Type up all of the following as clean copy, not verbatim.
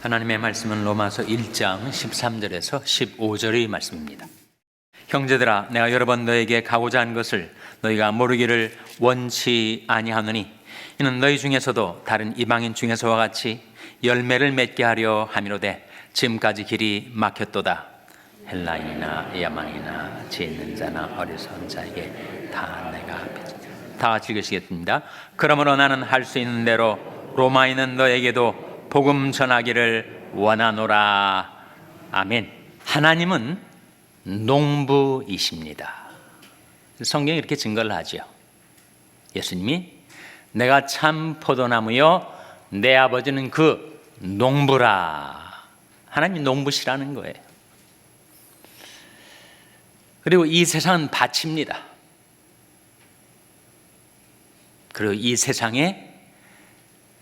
하나님의 말씀은 로마서 1장 13절에서 15절의 말씀입니다. 형제들아, 내가 여러 번 너에게 가고자 한 것을 너희가 모르기를 원치 아니하노니 이는 너희 중에서도 다른 이방인 중에서와 같이 열매를 맺게 하려 함이로되 지금까지 길이 막혔도다. 헬라인이나 야만이나 지혜 있는 자나 어리석은 자에게 다 내가 다 같이 읽으시겠습니다. 그러므로 나는 할 수 있는 대로 로마인은 너에게도 복음 전하기를 원하노라. 아멘. 하나님은 농부이십니다. 성경이 이렇게 증거를 하죠. 예수님이 내가 참 포도나무요 내 아버지는 그 농부라. 하나님이 농부시라는 거예요. 그리고 이 세상은 밭입니다. 그리고 이 세상에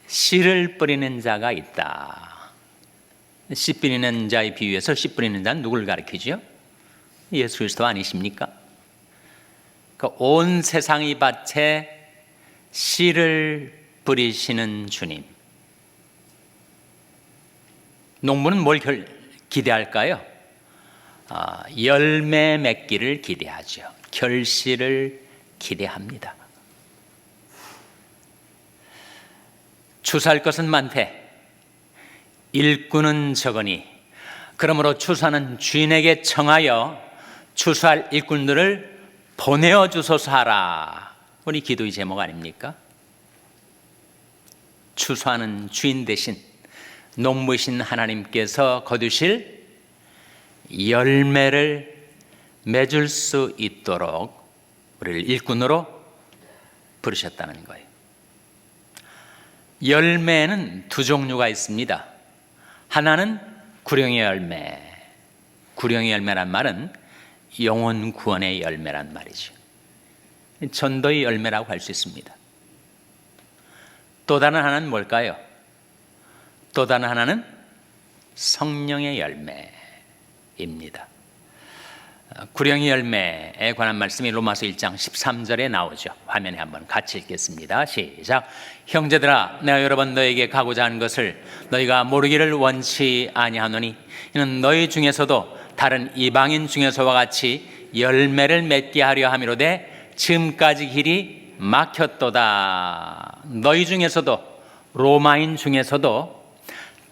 씨를 뿌리는 자가 있다. 씨 뿌리는 자의 비유에서 씨 뿌리는 자는 누굴 가리키죠? 예수 그리스도 아니십니까? 온 세상의 밭에 씨를 뿌리시는 주님. 농부는 뭘 기대할까요? 열매 맺기를 기대하죠. 결실을 기대합니다. 추수할 것은 많되 일꾼은 적으니 그러므로 추수하는 주인에게 청하여 추수할 일꾼들을 보내어 주소서 하라. 우리 기도의 제목 아닙니까? 추수하는 주인 대신 농부이신 하나님께서 거두실 열매를 맺을 수 있도록 우리를 일꾼으로 부르셨다는 거예요. 열매는 두 종류가 있습니다. 하나는 구령의 열매. 구령의 열매란 말은 영혼 구원의 열매란 말이죠. 전도의 열매라고 할 수 있습니다. 또 다른 하나는 뭘까요? 또 다른 하나는 성령의 열매입니다. 구령의 열매에 관한 말씀이 로마서 1장 13절에 나오죠. 화면에 한번 같이 읽겠습니다. 시작. 형제들아, 내가 여러 번 너에게 가고자 한 것을 너희가 모르기를 원치 아니하노니 이는 너희 중에서도 다른 이방인 중에서와 같이 열매를 맺게 하려 함이로되 지금까지 길이 막혔도다. 너희 중에서도 로마인 중에서도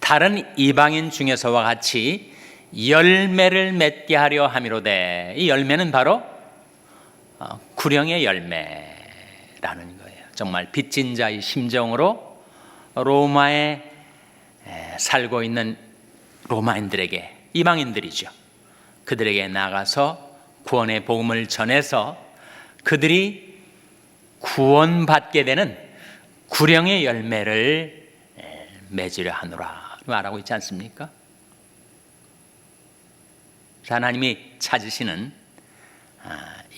다른 이방인 중에서와 같이 열매를 맺게 하려 함이로되 이 열매는 바로 구령의 열매라는 거예요. 정말 빚진 자의 심정으로 로마에 살고 있는 로마인들에게, 이방인들이죠, 그들에게 나가서 구원의 복음을 전해서 그들이 구원받게 되는 구령의 열매를 맺으려 하노라 말하고 있지 않습니까? 하나님이 찾으시는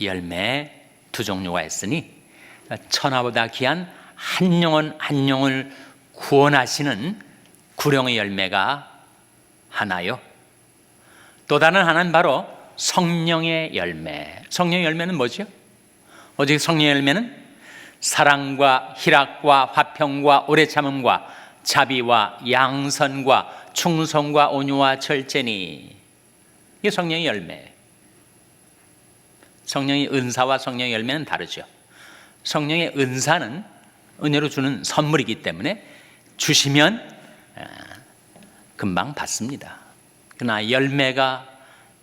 열매 두 종류가 있으니 천하보다 귀한 한 영혼 한 영혼을 구원하시는 구령의 열매가 하나요. 또 다른 하나는 바로 성령의 열매. 성령의 열매는 뭐죠? 오직 성령의 열매는 사랑과 희락과 화평과 오래 참음과 자비와 양선과 충성과 온유와 절제니. 이게 성령의 열매. 성령의 은사와 성령의 열매는 다르죠. 성령의 은사는 은혜로 주는 선물이기 때문에 주시면 금방 받습니다. 그러나 열매가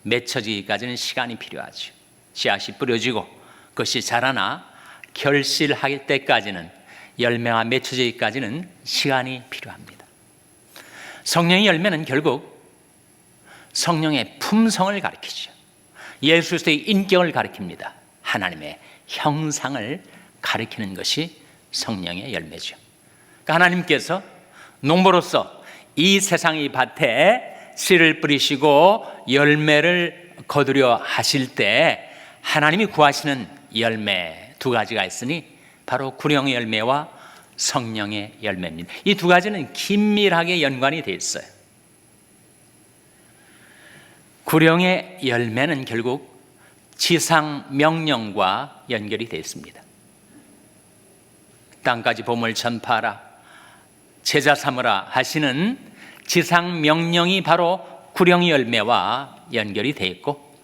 맺혀지기까지는 시간이 필요하죠. 씨앗이 뿌려지고 그것이 자라나 결실할 때까지는, 열매가 맺혀지기까지는 시간이 필요합니다. 성령의 열매는 결국 성령의 품성을 가리키죠. 예수 그리스도의 인격을 가리킵니다. 하나님의 형상을 가리키는 것이 성령의 열매죠. 그러니까 하나님께서 농부로서 이 세상의 밭에 씨를 뿌리시고 열매를 거두려 하실 때 하나님이 구하시는 열매 두 가지가 있으니 바로 구령의 열매와 성령의 열매입니다. 이 두 가지는 긴밀하게 연관이 되어 있어요. 구령의 열매는 결국 지상 명령과 연결이 되어 있습니다. 땅까지 복음을 전파하라, 제자 삼으라 하시는 지상 명령이 바로 구령의 열매와 연결이 되어 있고,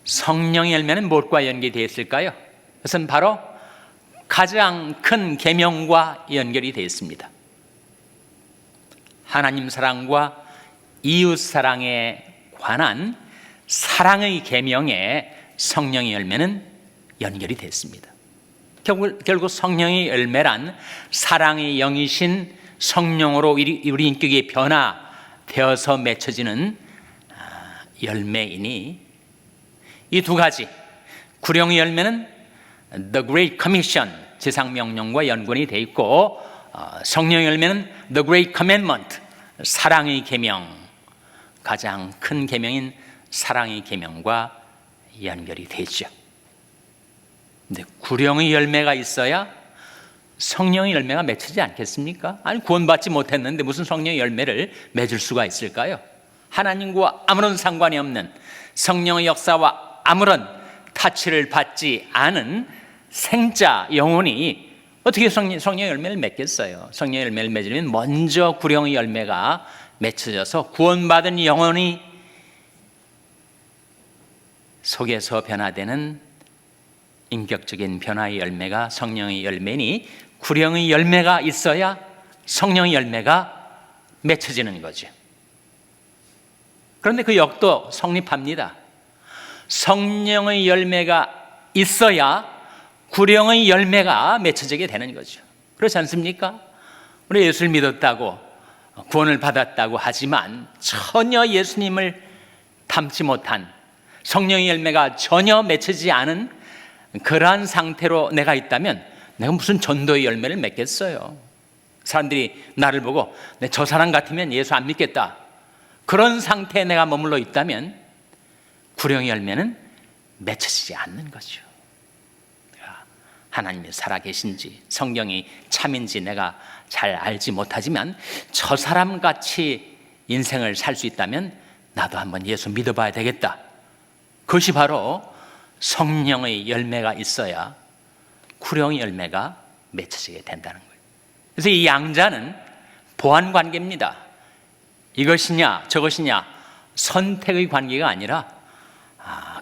성령의 열매는 무엇과 연결이 되어 있을까요? 그것은 바로 가장 큰 계명과 연결이 되어 있습니다. 하나님 사랑과 이웃 사랑에 관한 사랑의 계명에 성령의 열매는 연결이 됐습니다. 결국 성령의 열매란 사랑의 영이신 성령으로 우리 인격이 변화되어서 맺혀지는 열매이니, 이 두 가지, 구령의 열매는 The Great Commission, 지상명령과 연관이 되어 있고, 성령의 열매는 The Great Commandment, 사랑의 계명, 가장 큰 계명인 사랑의 계명과 연결이 되죠. 근데 구령의 열매가 있어야 성령의 열매가 맺히지 않겠습니까? 아니, 구원받지 못했는데 무슨 성령의 열매를 맺을 수가 있을까요? 하나님과 아무런 상관이 없는, 성령의 역사와 아무런 타치를 받지 않은 생자 영혼이 어떻게 성령의 열매를 맺겠어요? 성령의 열매를 맺으려면 먼저 구령의 열매가 맺혀져서 구원받은 영혼이 속에서 변화되는 인격적인 변화의 열매가 성령의 열매니, 구령의 열매가 있어야 성령의 열매가 맺혀지는 거죠. 그런데 그 역도 성립합니다. 성령의 열매가 있어야 구령의 열매가 맺혀지게 되는 거죠. 그렇지 않습니까? 우리 예수를 믿었다고 구원을 받았다고 하지만 전혀 예수님을 닮지 못한, 성령의 열매가 전혀 맺히지 않은 그러한 상태로 내가 있다면 내가 무슨 전도의 열매를 맺겠어요? 사람들이 나를 보고 저 사람 같으면 예수 안 믿겠다, 그런 상태에 내가 머물러 있다면 구령의 열매는 맺혀지지 않는 거죠. 하나님이 살아계신지 성경이 참인지 내가 잘 알지 못하지만 저 사람같이 인생을 살 수 있다면 나도 한번 예수 믿어봐야 되겠다. 그것이 바로 성령의 열매가 있어야 구령의 열매가 맺혀지게 된다는 거예요. 그래서 이 양자는 보완관계입니다. 이것이냐 저것이냐 선택의 관계가 아니라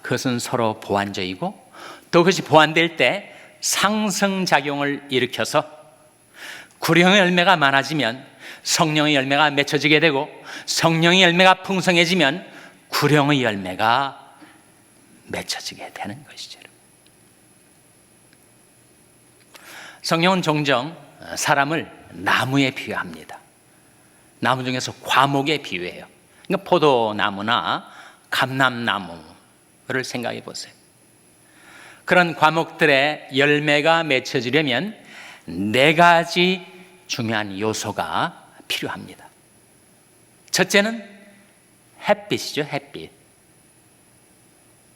그것은 서로 보완적이고, 또 그것이 보완될 때 상승작용을 일으켜서 구령의 열매가 많아지면 성령의 열매가 맺혀지게 되고, 성령의 열매가 풍성해지면 구령의 열매가 맺혀지게 되는 것이죠. 성경은 종종 사람을 나무에 비유합니다. 나무 중에서 과목에 비유해요. 그러니까 포도나무나 감람나무를 생각해 보세요. 그런 과목들의 열매가 맺혀지려면 4가지 중요한 요소가 필요합니다. 첫째는 햇빛이죠. 햇빛.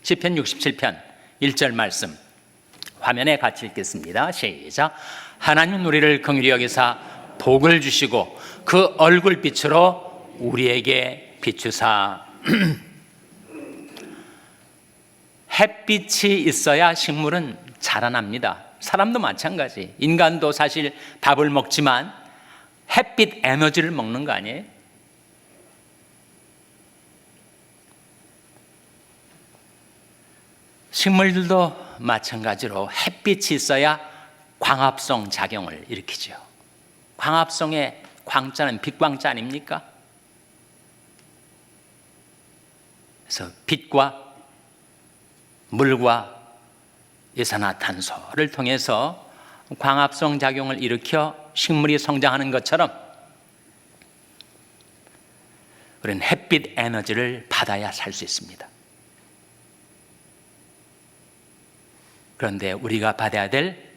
시편 67편 1절 말씀 화면에 같이 읽겠습니다. 시작. 하나님은 우리를 긍휼히 여기사 복을 주시고 그 얼굴빛으로 우리에게 비추사. 햇빛이 있어야 식물은 자라납니다. 사람도 마찬가지. 인간도 사실 밥을 먹지만 햇빛 에너지를 먹는 거 아니에요? 식물들도 마찬가지로 햇빛이 있어야 광합성 작용을 일으키죠. 광합성의 광자는 빛광자 아닙니까? 그래서 빛과 물과 이산화탄소를 통해서 광합성 작용을 일으켜 식물이 성장하는 것처럼 우리는 햇빛 에너지를 받아야 살 수 있습니다. 그런데 우리가 받아야 될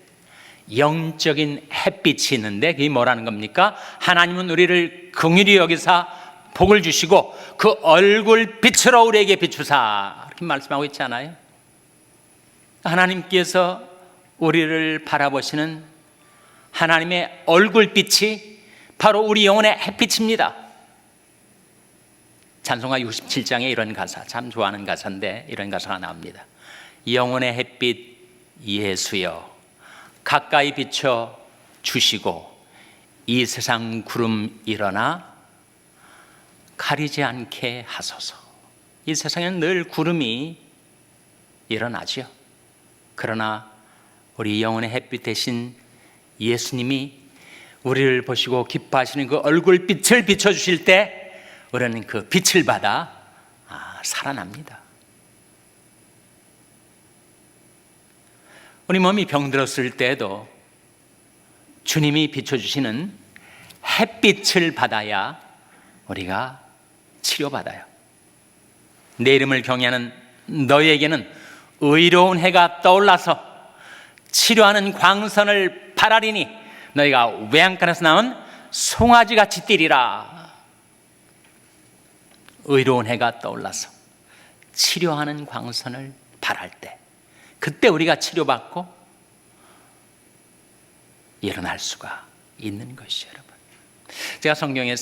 영적인 햇빛이 있는데 그게 뭐라는 겁니까? 하나님은 우리를 긍휼히 여기사 복을 주시고 그 얼굴 빛으로 우리에게 비추사, 이렇게 말씀하고 있지 않아요? 하나님께서 우리를 바라보시는 하나님의 얼굴빛이 바로 우리 영혼의 햇빛입니다. 찬송가 67장에 이런 가사, 참 좋아하는 가사인데 이런 가사가 나옵니다. 영혼의 햇빛 예수여 가까이 비춰 주시고 이 세상 구름 일어나 가리지 않게 하소서. 이 세상에는 늘 구름이 일어나지요. 그러나 우리 영혼의 햇빛 대신 예수님이 우리를 보시고 기뻐하시는 그 얼굴빛을 비춰주실 때 우리는 그 빛을 받아 살아납니다. 우리 몸이 병들었을 때에도 주님이 비춰주시는 햇빛을 받아야 우리가 치료받아요. 내 이름을 경외하는 너희에게는 의로운 해가 떠올라서 치료하는 광선을 발하리니 너희가 외양간에서 나온 송아지같이 뛰리라. 의로운 해가 떠올라서 치료하는 광선을 발할 때, 그때 우리가 치료받고 일어날 수가 있는 것이죠. 여러분, 제가 성경에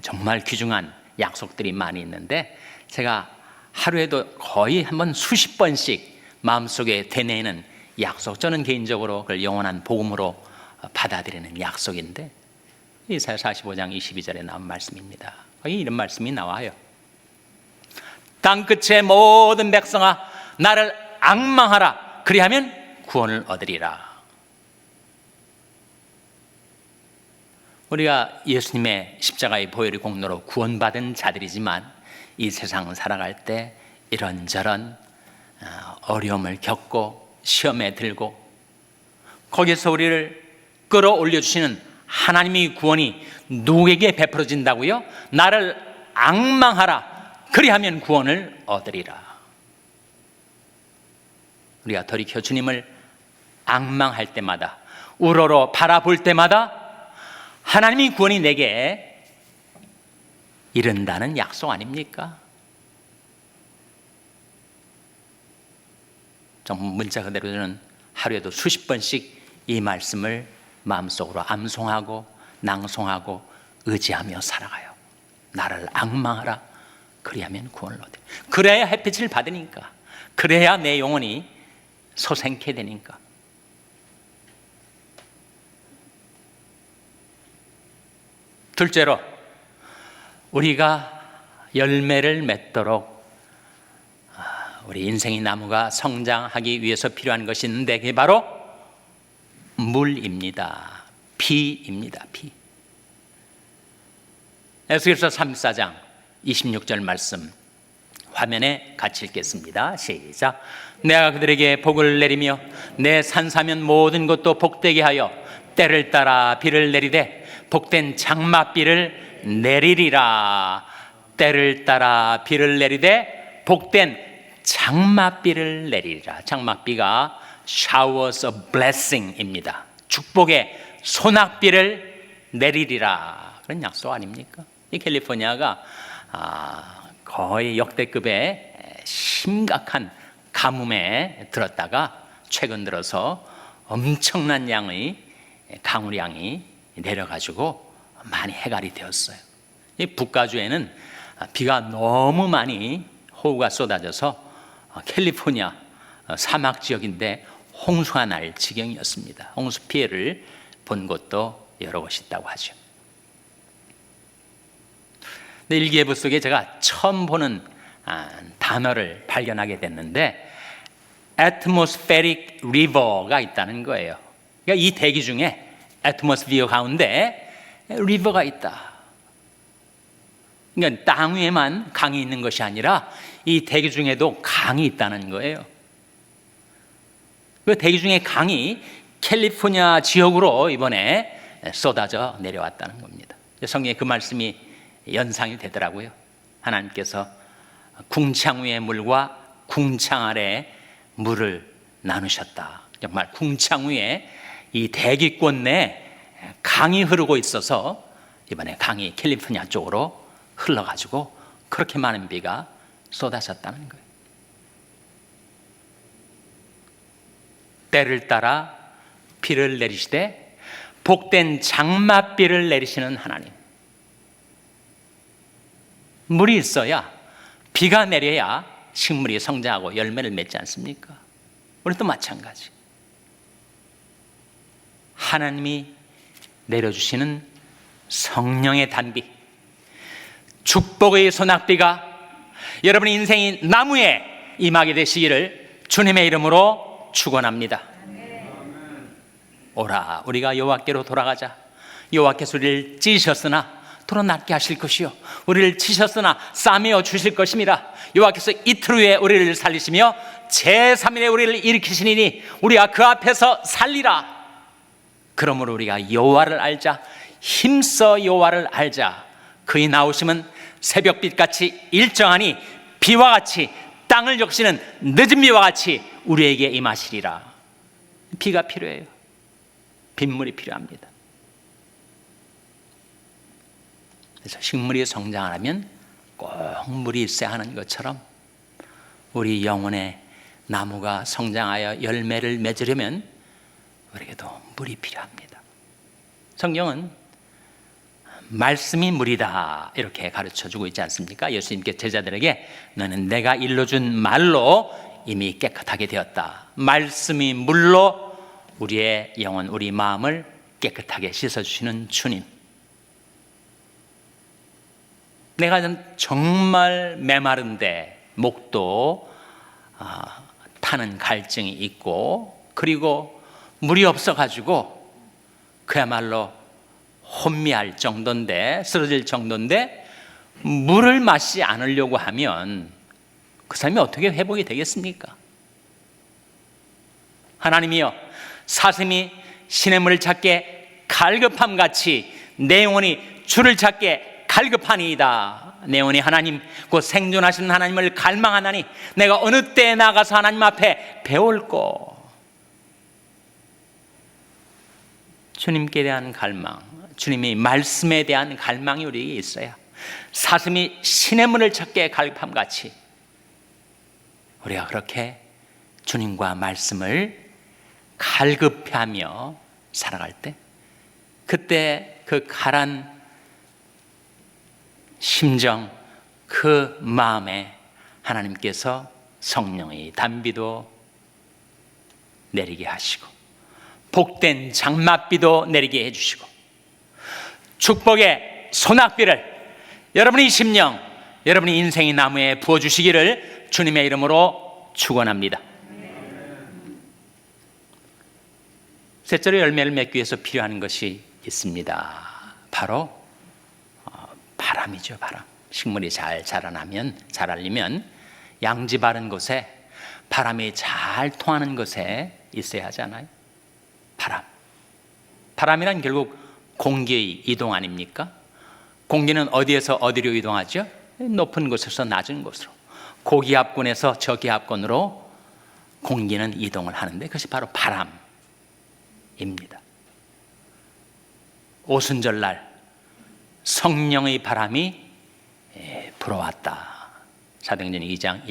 정말 귀중한 약속들이 많이 있는데 제가 하루에도 거의 한번 수십 번씩 마음속에 되뇌는 약속, 저는 개인적으로 그걸 영원한 복음으로 받아들이는 약속인데, 이사야 45장 22절에 나온 말씀입니다. 거기 이런 말씀이 나와요. 땅끝의 모든 백성아, 나를 앙망하라. 그리하면 구원을 얻으리라. 우리가 예수님의 십자가의 보혈의 공로로 구원받은 자들이지만 이 세상을 살아갈 때 이런저런 어려움을 겪고 시험에 들고, 거기서 우리를 끌어올려 주시는 하나님의 구원이 누구에게 베풀어진다고요? 나를 앙망하라. 그리하면 구원을 얻으리라. 우리가 돌이켜 주님을 앙망할 때마다, 우러러 바라볼 때마다 하나님의 구원이 내게 이른다는 약속 아닙니까? 정말 문자 그대로 저는 하루에도 수십 번씩 이 말씀을 마음속으로 암송하고 낭송하고 의지하며 살아가요. 나를 앙망하라. 그리하면 구원을 얻으리라. 그래야 햇빛을 받으니까, 그래야 내 영혼이 소생케 되니까. 둘째로, 우리가 열매를 맺도록 우리 인생의 나무가 성장하기 위해서 필요한 것이 있는데 그게 바로 물입니다. 비입니다. 비. 에스겔서 34장 26절 말씀 화면에 같이 읽겠습니다. 시작. 내가 그들에게 복을 내리며 내 산사면 모든 것도 복되게 하여 때를 따라 비를 내리되 복된 장맛비를 내리리라. 때를 따라 비를 내리되 복된 장맛비를 내리리라. 장맛비가 showers of blessing입니다. 축복의 소낙비를 내리리라. 그런 약속 아닙니까? 이 캘리포니아가 거의 역대급의 심각한 가뭄에 들었다가 최근 들어서 엄청난 양의 강우량이 내려가지고 많이 해갈이 되었어요. 이 북가주에는 비가 너무 많이 호우가 쏟아져서 캘리포니아 사막 지역인데 홍수가 날 지경이었습니다. 홍수 피해를 본 곳도 여러 곳이 있다고 하죠. 일기예보 속에 제가 처음 보는 단어를 발견하게 됐는데 atmospheric river가 있다는 거예요. 그러니까 이 대기 중에 atmosphere 가운데 river가 있다. 그러니까 땅 위에만 강이 있는 것이 아니라 이 대기 중에도 강이 있다는 거예요. 그 대기 중에 강이 캘리포니아 지역으로 이번에 쏟아져 내려왔다는 겁니다. 성경에 그 말씀이 연상이 되더라고요. 하나님께서 궁창 위의 물과 궁창 아래의 물을 나누셨다. 정말 궁창 위에 이 대기권 내에 강이 흐르고 있어서 이번에 강이 캘리포니아 쪽으로 흘러가지고 그렇게 많은 비가 쏟아졌다는 거예요. 때를 따라 비를 내리시되 복된 장맛비를 내리시는 하나님. 물이 있어야, 비가 내려야 식물이 성장하고 열매를 맺지 않습니까? 우리도 마찬가지. 하나님이 내려주시는 성령의 단비, 축복의 소낙비가 여러분의 인생의 나무에 임하게 되시기를 주님의 이름으로 축원합니다. 오라, 우리가 여호와께로 돌아가자. 여호와께서 우리를 찌셨으나 도로 낫게 하실 것이요, 우리를 치셨으나 싸매어 주실 것입니다. 여호와께서 이틀 후에 우리를 살리시며 제3일에 우리를 일으키시니 우리가 그 앞에서 살리라. 그러므로 우리가 여호와를 알자. 힘써 여호와를 알자. 그의 나오심은 새벽빛같이 일정하니 비와 같이 땅을 적시는 늦은 비와 같이 우리에게 임하시리라. 비가 필요해요. 빗물이 필요합니다. 그래서 식물이 성장하려면 꼭 물이 있어야 하는 것처럼 우리 영혼의 나무가 성장하여 열매를 맺으려면 우리에게도 물이 필요합니다. 성경은 말씀이 물이다 이렇게 가르쳐주고 있지 않습니까? 예수님께 제자들에게 너는 내가 일러준 말로 이미 깨끗하게 되었다. 말씀이 물로 우리의 영혼, 우리 마음을 깨끗하게 씻어주시는 주님. 내가 정말 메마른데 목도 타는 갈증이 있고 그리고 물이 없어가지고 그야말로 혼미할 정도인데, 쓰러질 정도인데 물을 마시지 않으려고 하면 그 사람이 어떻게 회복이 되겠습니까? 하나님이여, 사슴이 시냇물을 찾게 갈급함같이 내 영혼이 주를 찾게 갈급하니이다. 내 영혼이 하나님, 곧 생존하시는 하나님을 갈망하나니 내가 어느 때에 나가서 하나님 앞에 배울꼬. 주님께 대한 갈망, 주님의 말씀에 대한 갈망이 우리에게 있어야 사슴이 시냇물을 찾게 갈급함같이 우리가 그렇게 주님과 말씀을 갈급해하며 살아갈 때, 그때 그 가란 심정, 그 마음에 하나님께서 성령의 단비도 내리게 하시고 복된 장맛비도 내리게 해주시고 축복의 소낙비를 여러분의 심령, 여러분의 인생의 나무에 부어주시기를 주님의 이름으로 축원합니다. 셋째로 열매를 맺기 위해서 필요한 것이 있습니다. 바로 바람이죠. 바람. 식물이 잘 자라려면 양지 바른 곳에, 바람이 잘 통하는 곳에 있어야 하잖아요. 바람이란 결국 공기의 이동 아닙니까? 공기는 어디에서 어디로 이동하죠? 높은 곳에서 낮은 곳으로, 고기압권에서 저기압권으로 공기는 이동을 하는데 그것이 바로 바람입니다. 오순절날 성령의 바람이 불어왔다. 사도행전 2장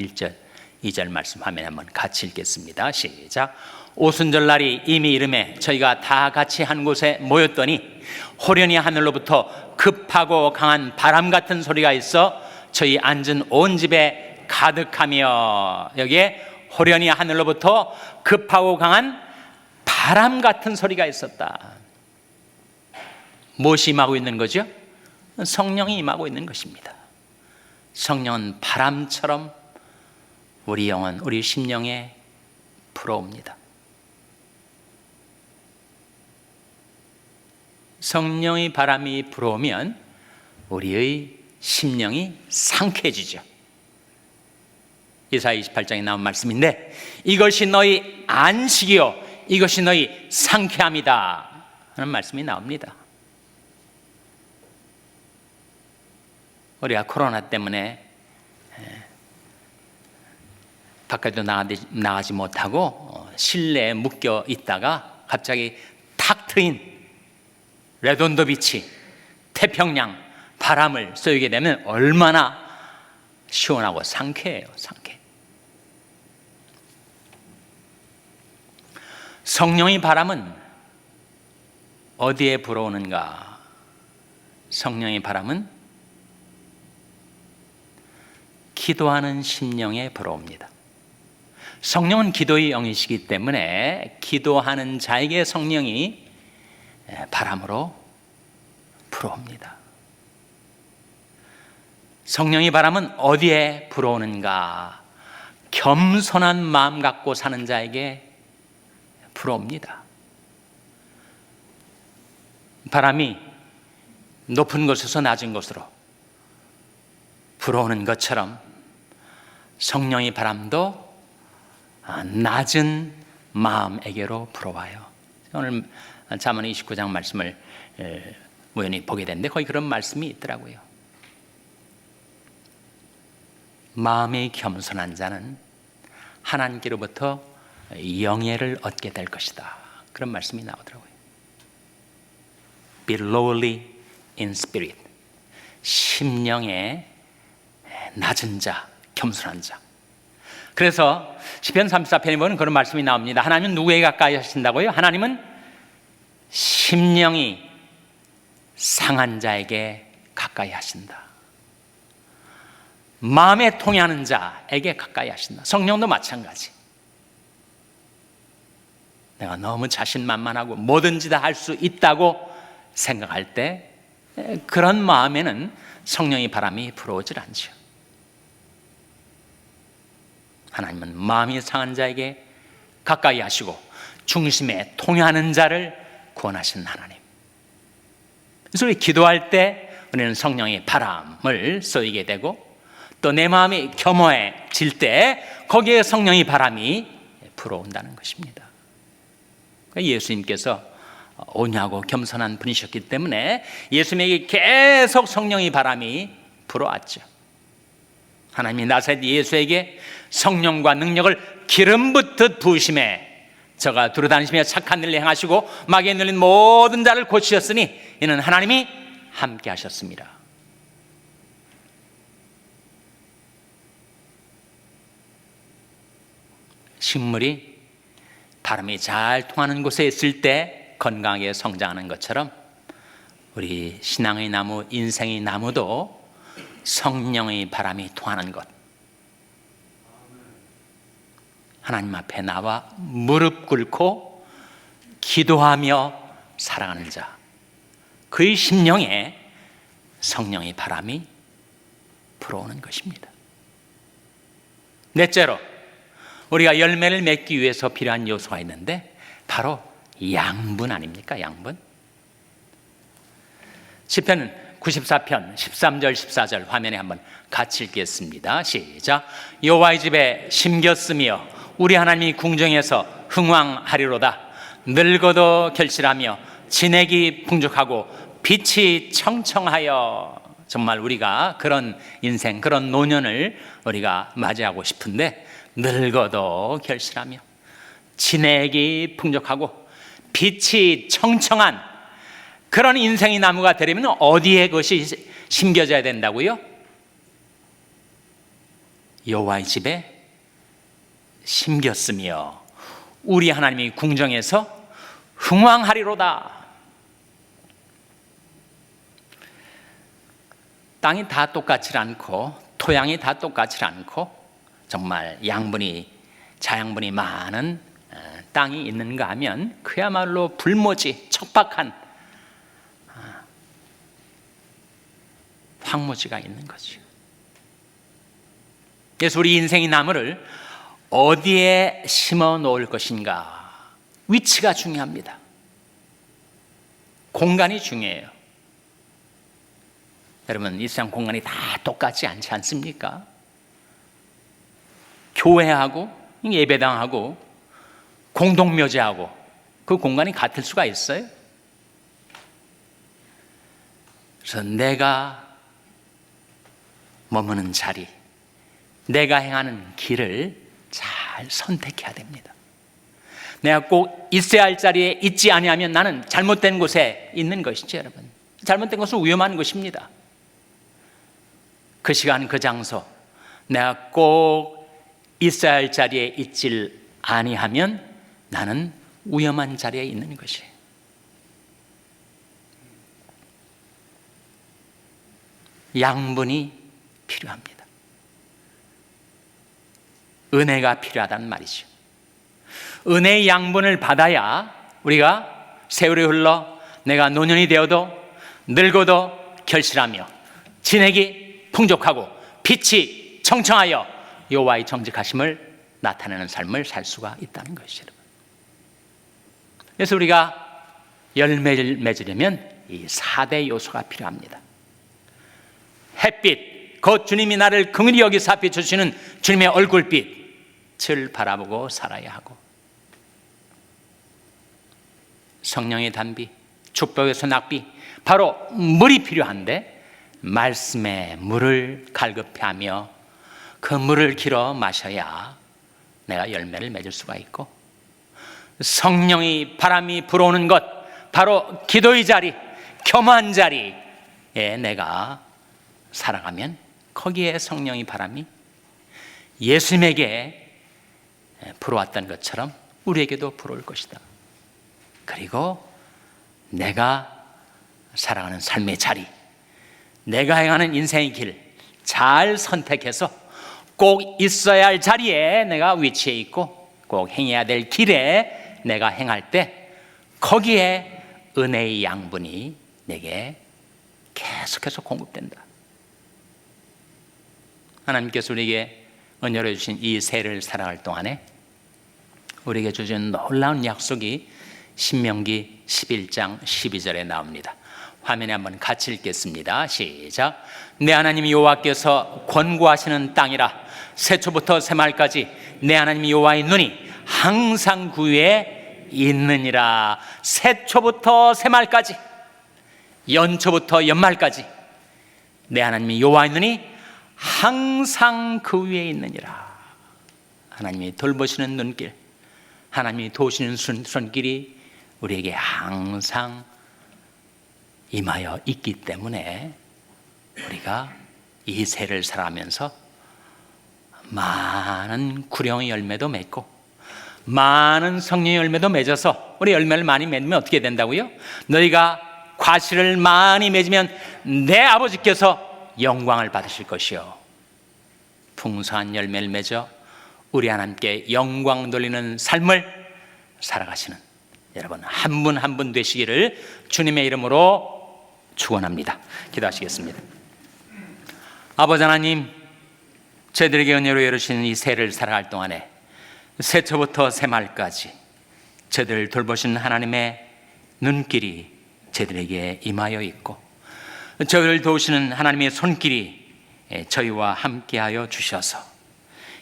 2절 말씀 화면에 한번 같이 읽겠습니다. 시작. 오순절날이 이미 이름에 저희가 다 같이 한 곳에 모였더니 호련히 하늘로부터 급하고 강한 바람 같은 소리가 있어 저희 앉은 온 집에 가득하며, 여기에 호련히 하늘로부터 급하고 강한 바람 같은 소리가 있었다. 무엇이 임하고 있는 거죠? 성령이 임하고 있는 것입니다. 성령은 바람처럼 우리 영혼, 우리 심령에 불어옵니다. 성령의 바람이 불어오면 우리의 심령이 상쾌해지죠. 이사야 28장에 나온 말씀인데 이것이 너희 안식이요 이것이 너희 상쾌함이다 하는 말씀이 나옵니다. 우리가 코로나 때문에 바깥에도 나가지 못하고 실내에 묶여 있다가 갑자기 탁 트인 레돈도 비치, 태평양 바람을 쏘게 되면 얼마나 시원하고 상쾌해요. 상쾌. 성령의 바람은 어디에 불어오는가? 성령의 바람은 기도하는 심령에 불어옵니다. 성령은 기도의 영이시기 때문에 기도하는 자에게 성령이 바람으로 불어옵니다. 성령의 바람은 어디에 불어오는가? 겸손한 마음 갖고 사는 자에게 불어옵니다. 바람이 높은 곳에서 낮은 곳으로 불어오는 것처럼 성령의 바람도 낮은 마음에게로 불어와요. 오늘 잠언 29장 말씀을 우연히 보게 됐는데 거기 그런 말씀이 있더라고요. 마음이 겸손한 자는 하나님께로부터 영예를 얻게 될 것이다. 그런 말씀이 나오더라고요. Be lowly in spirit. 심령의 낮은 자, 겸손한 자. 그래서 시편 34편에 보면 그런 말씀이 나옵니다. 하나님은 누구에게 가까이 하신다고요? 하나님은 심령이 상한 자에게 가까이 하신다. 마음에 통해하는 자에게 가까이 하신다. 성령도 마찬가지. 내가 너무 자신만만하고 뭐든지 다 할 수 있다고 생각할 때 그런 마음에는 성령의 바람이 불어오질 않죠. 하나님은 마음이 상한 자에게 가까이 하시고 중심에 통해하는 자를 구원하신 하나님. 그래서 우리 기도할 때 우리는 성령의 바람을 쏘이게 되고 또 내 마음이 겸허해질 때 거기에 성령의 바람이 불어온다는 것입니다. 예수님께서 온유하고 겸손한 분이셨기 때문에 예수님에게 계속 성령의 바람이 불어왔죠. 하나님이 나사렛 예수에게 성령과 능력을 기름 붓듯 부으심에 저가 두루다니시며 착한 일을 행하시고 마귀에 눌린 모든 자를 고치셨으니 이는 하나님이 함께 하셨습니다. 식물이 바람이 잘 통하는 곳에 있을 때 건강하게 성장하는 것처럼 우리 신앙의 나무, 인생의 나무도 성령의 바람이 통하는 것, 하나님 앞에 나와 무릎 꿇고 기도하며 살아가는 자, 그의 심령에 성령의 바람이 불어오는 것입니다. 넷째로 우리가 열매를 맺기 위해서 필요한 요소가 있는데 바로 양분 아닙니까? 양분. 시편 94편 13절 14절 화면에 한번 같이 읽겠습니다. 시작. 여호와의 집에 심겼으며 우리 하나님이 궁정에서 흥왕하리로다. 늙어도 결실하며 진액이 풍족하고 빛이 청청하여. 정말 우리가 그런 인생, 그런 노년을 우리가 맞이하고 싶은데 늙어도 결실하며 진액이 풍족하고 빛이 청청한 그런 인생의 나무가 되려면 어디에 그것이 심겨져야 된다고요? 여호와의 집에 심겼으며 우리 하나님이 궁정에서 흥왕하리로다. 땅이 다 똑같지 않고 토양이 다 똑같지 않고 정말 양분이 자양분이 많은 땅이 있는가 하면 그야말로 불모지 척박한 황무지가 있는 거죠. 그래서 우리 인생의 나무를 어디에 심어 놓을 것인가, 위치가 중요합니다. 공간이 중요해요. 여러분, 이 세상 공간이 다 똑같지 않지 않습니까? 교회하고 예배당하고 공동묘지하고 그 공간이 같을 수가 있어요? 그래서 내가 머무는 자리, 내가 행하는 길을 잘 선택해야 됩니다. 내가 꼭 있어야 할 자리에 있지 아니하면 나는 잘못된 곳에 있는 것이죠, 여러분. 잘못된 것은 위험한 것입니다. 그 시간, 그 장소, 내가 꼭 있어야 할 자리에 있질 아니하면 나는 위험한 자리에 있는 것이에요. 양분이 필요합니다. 은혜가 필요하다는 말이죠. 은혜의 양분을 받아야 우리가 세월이 흘러 내가 노년이 되어도 늙어도 결실하며 진액이 풍족하고 빛이 청청하여 여호와의 정직하심을 나타내는 삶을 살 수가 있다는 것이죠. 그래서 우리가 열매를 맺으려면 이 4대 요소가 필요합니다. 햇빛, 곧 주님이 나를 긍휼히 여기사 비춰주시는 주님의 얼굴빛을 바라보고 살아야 하고, 성령의 단비, 축복에서 낙비, 바로 물이 필요한데 말씀의 물을 갈급해하며 그 물을 길어 마셔야 내가 열매를 맺을 수가 있고, 성령의 바람이 불어오는 것, 바로 기도의 자리, 겸한 자리에 내가 살아가면 거기에 성령의 바람이 예수님에게 불어왔던 것처럼 우리에게도 불어올 것이다. 그리고 내가 살아가는 삶의 자리, 내가 행하는 인생의 길 잘 선택해서 꼭 있어야 할 자리에 내가 위치해 있고 꼭 행해야 될 길에 내가 행할 때 거기에 은혜의 양분이 내게 계속해서 공급된다. 하나님께서 우리에게 은혜로 주신 이 세를 살아갈 동안에 우리에게 주신 놀라운 약속이 신명기 11장 12절에 나옵니다. 화면에 한번 같이 읽겠습니다. 시작. 내 하나님 여호와께서 권고하시는 땅이라 새초부터 새말까지 내 하나님 여호와의 눈이 항상 그 위에 있느니라. 새초부터 새말까지, 연초부터 연말까지 내 하나님 여호와의 눈이 항상 그 위에 있느니라. 하나님이 돌보시는 눈길, 하나님이 도우시는 손길이 우리에게 항상 임하여 있기 때문에 우리가 이 세를 살아가면서 많은 구령의 열매도 맺고 많은 성령의 열매도 맺어서, 우리 열매를 많이 맺으면 어떻게 된다고요? 너희가 과실을 많이 맺으면 내 아버지께서 영광을 받으실 것이요, 풍성한 열매를 맺어 우리 하나님께 영광 돌리는 삶을 살아가시는 여러분 한 분 한 분 되시기를 주님의 이름으로 축원합니다. 기도하시겠습니다. 아버지 하나님, 저희들에게 은혜로 열으신 이 세를 살아갈 동안에 새초부터 새말까지 저희들을 돌보시는 하나님의 눈길이 저희들에게 임하여 있고, 저희를 도우시는 하나님의 손길이 저희와 함께하여 주셔서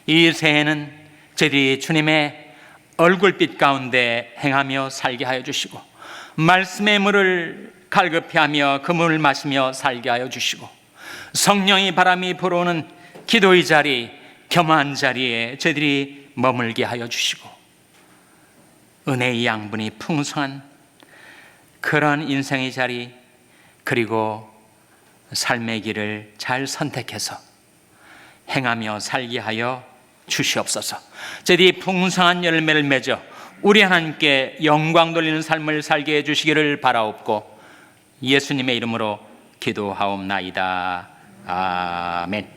이 새해는 저희들이 주님의 얼굴빛 가운데 행하며 살게 하여 주시고, 말씀의 물을 갈급해하며 그 물을 마시며 살게 하여 주시고, 성령의 바람이 불어오는 기도의 자리, 겸한 자리에 저희들이 머물게 하여 주시고, 은혜의 양분이 풍성한 그런 인생의 자리, 그리고 삶의 길을 잘 선택해서 행하며 살게 하여 주시옵소서. 저희들이 풍성한 열매를 맺어 우리 하나님께 영광 돌리는 삶을 살게 해주시기를 바라옵고 예수님의 이름으로 기도하옵나이다. 아멘.